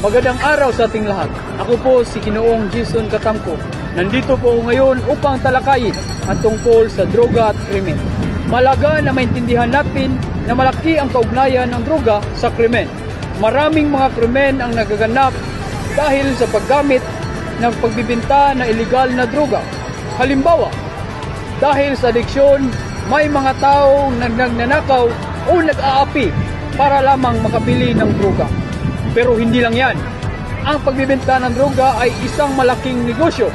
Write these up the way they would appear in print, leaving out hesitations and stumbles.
Magandang araw sa ating lahat. Ako po si Ginoong Jason Katamko. Nandito po ako ngayon upang talakayin ang tungkol sa droga at krimen. Malaga na maintindihan natin na malaki ang kaugnayan ng droga sa krimen. Maraming mga krimen ang nagaganap dahil sa paggamit ng pagbibinta na iligal na droga. Halimbawa, dahil sa adiksyon, may mga taong nagnanakaw o nag-aapi para lamang makabili ng droga. Pero hindi lang yan. Ang pagbibenta ng droga ay isang malaking negosyo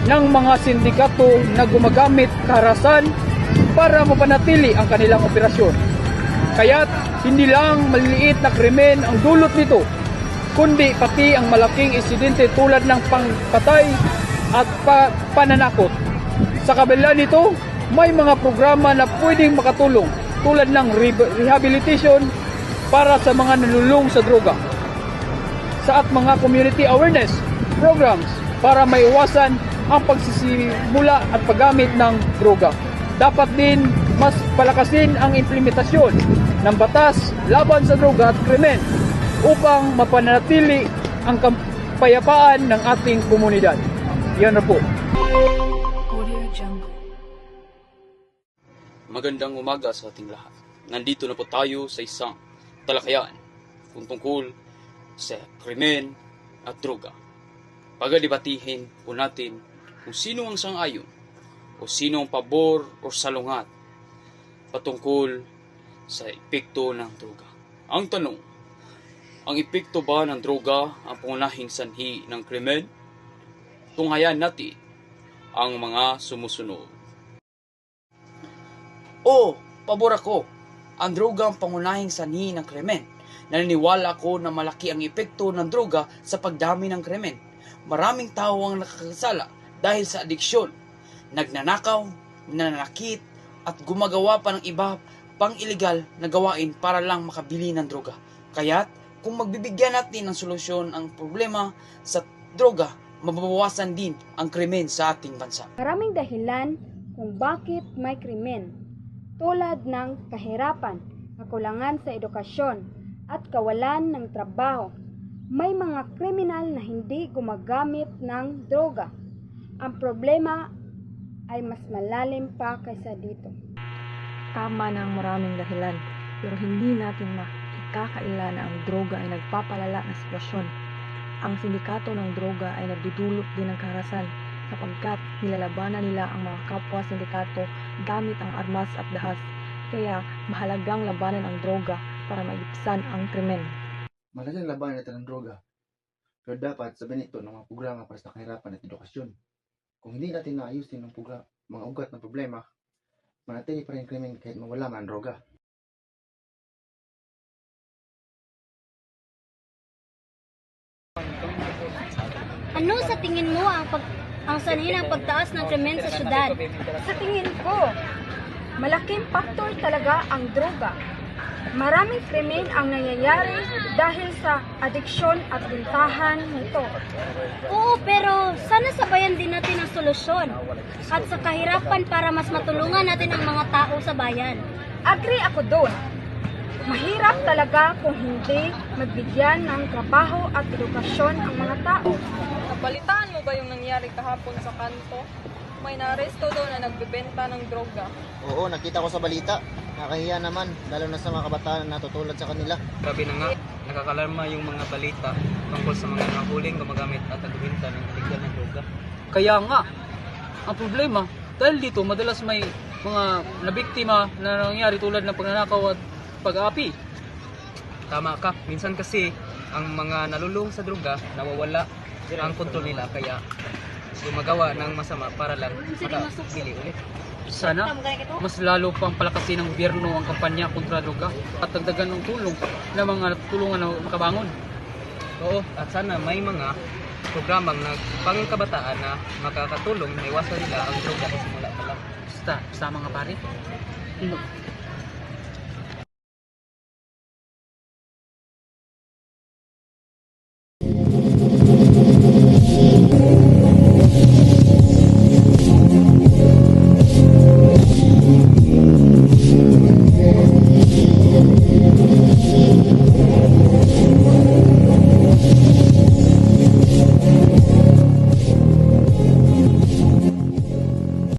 ng mga sindikato na gumagamit karahasan para mapanatili ang kanilang operasyon. Kaya't hindi lang maliliit na krimen ang dulot nito, kundi pati ang malaking insidente tulad ng pangpatay at pananakot. Sa kabila nito, may mga programa na pwedeng makatulong tulad ng rehabilitation para sa mga nalulung sa droga, at mga community awareness programs para maiwasan ang pagsisimula at paggamit ng droga. Dapat din mas palakasin ang implementasyon ng batas laban sa droga at krimen upang mapanatili ang kapayapaan ng ating komunidad. Yan na po. Magandang umaga sa ating lahat. Nandito na po tayo sa isang talakayan kung tungkol sa krimen at droga. Pagadibatihin po natin kung sino ang sang-ayon o sino ang pabor o salungat patungkol sa epekto ng droga. Ang tanong, ang epekto ba ng droga ang pangunahing sanhi ng krimen? Tunghayan natin ang mga sumusunod. Pabor ako. Ang droga ang pangunahing sanhi ng krimen. Naniniwala ako na malaki ang epekto ng droga sa pagdami ng krimen. Maraming tao ang nakakasala dahil sa adiksyon, nagnanakaw, nananakit, at gumagawa pa ng iba pang iligal na gawain para lang makabili ng droga. Kaya't kung magbibigyan natin ng solusyon ang problema sa droga, mababawasan din ang krimen sa ating bansa. Maraming dahilan kung bakit may krimen, tulad ng kahirapan, kakulangan sa edukasyon, at kawalan ng trabaho. May mga kriminal na hindi gumagamit ng droga. Ang problema ay mas malalim pa kaysa dito. Tama na ang maraming dahilan, pero hindi natin makikakaila na ang droga ay nagpapalala ng sitwasyon. Ang sindikato ng droga ay nagdudulot din ng karahasan sapagkat nilalabanan nila ang mga kapwa sindikato gamit ang armas at dahas. Kaya mahalagang labanan ang droga para maibsan ang krimen. Malagang labanan natin ang droga. Pero dapat sabihin ito ng mga programa para sa kahirapan at edukasyon. Kung hindi natin naayusin ng mga ugat ng problema, manatili pa rin krimen kahit mawala man ang droga. Ano sa tingin mo ang sanhi ng pagtaas ng krimen sa syudad? Sa tingin ko, malaking faktor talaga ang droga. Maraming krimen ang nangyayari dahil sa adiksyon at bintahan nito. Oo, pero sana sabayan din natin ang solusyon at sa kahirapan para mas matulungan natin ang mga tao sa bayan. Agree ako doon. Mahirap talaga kung hindi magbigyan ng trabaho at edukasyon ang mga tao. Nabalitaan mo ba yung nangyari kahapon sa kanto? May naaresto doon na nagbebenta ng droga. Oo, nakita ko sa balita. Nakahiya naman, lalo na sa mga kabataan na natutulad sa kanila. Grabe na nga, nakakalarma yung mga balita tungkol sa mga nahuling gumagamit at nagbebenta ng illegal na droga. Kaya nga, ang problema, dahil dito madalas may mga nabiktima na nangyari tulad ng pagnanakaw at pag-aapi. Tama ka, minsan kasi ang mga nalulung sa droga nawawala ang kontrol nila kaya gumagawa ng masama para lang makabili ulit. Sana mas lalo pang palakasin ng gobyerno ang kampanya kontra droga at dagdagan ng tulong na mga tulungan na makabangon. Oo, at sana may mga programang pangkabataan na makakatulong na iwasan nila ang droga sa simula pa lang. Basta mga pare.